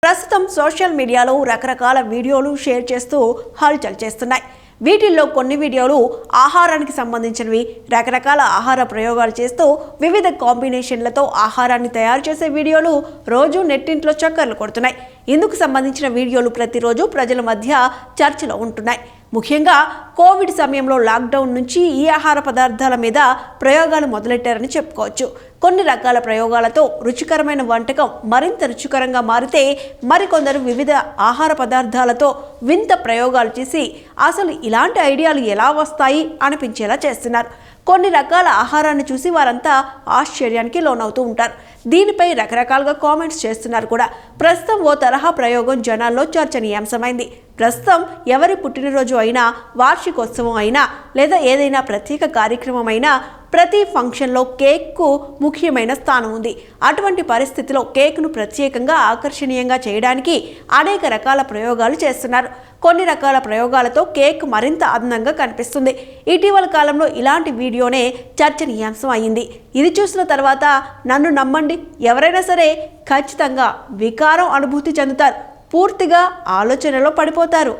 ప్రస్తుతం సోషల్ మీడియాలో రకరకాల వీడియోలు షేర్ చేస్తూ హల్చల్ చేస్తున్నాయి. వీటిల్లో కొన్ని వీడియోలు ఆహారానికి సంబంధించినవి, రకరకాల ఆహార ప్రయోగాలు చేస్తూ వివిధ కాంబినేషన్లతో ఆహారాన్ని తయారు చేసే వీడియోలు రోజు నెట్టింట్లో చక్కర్లు కొడుతున్నాయి. ఇందుకు సంబంధించిన వీడియోలు ప్రతిరోజు ప్రజల మధ్య చర్చలో ఉంటున్నాయి. ముఖ్యంగా కోవిడ్ సమయంలో లాక్డౌన్ నుంచి ఈ ఆహార పదార్థాల మీద ప్రయోగాలు మొదలెట్టారని చెప్పుకోవచ్చు. కొన్ని రకాల ప్రయోగాలతో రుచికరమైన వంటకం మరింత రుచికరంగా మారితే మరికొందరు వివిధ ఆహార పదార్థాలతో వింత ప్రయోగాలు చేసి అసలు ఇలాంటి ఐడియాలు ఎలా వస్తాయి అనిపించేలా చేస్తున్నారు. కొన్ని రకాల ఆహారాన్ని చూసి వారంతా ఆశ్చర్యానికి లోనవుతూ ఉంటారు. దీనిపై రకరకాలుగా కామెంట్స్ చేస్తున్నారు కూడా. ప్రస్తుతం ఓ తరహా ప్రయోగం జనాల్లో చర్చనీయాంశమైంది. ప్రస్తుతం ఎవరి పుట్టినరోజు అయినా, వార్షికోత్సవం అయినా లేదా ఏదైనా ప్రత్యేక కార్యక్రమం అయినా ప్రతి ఫంక్షన్లో కేక్కు ముఖ్యమైన స్థానం ఉంది. అటువంటి పరిస్థితిలో కేక్ను ప్రత్యేకంగా ఆకర్షణీయంగా చేయడానికి అనేక రకాల ప్రయోగాలు చేస్తున్నారు. కొన్ని రకాల ప్రయోగాలతో కేక్ మరింత అందంగా కనిపిస్తుంది. ఇటీవల కాలంలో ఇలాంటి వీడియోనే చర్చనీయాంశం అయింది. ఇది చూసిన తర్వాత నన్ను నమ్మండి, ఎవరైనా సరే ఖచ్చితంగా వికారం అనుభూతి చెందుతారు, పూర్తిగా ఆలోచనలో పడిపోతారు.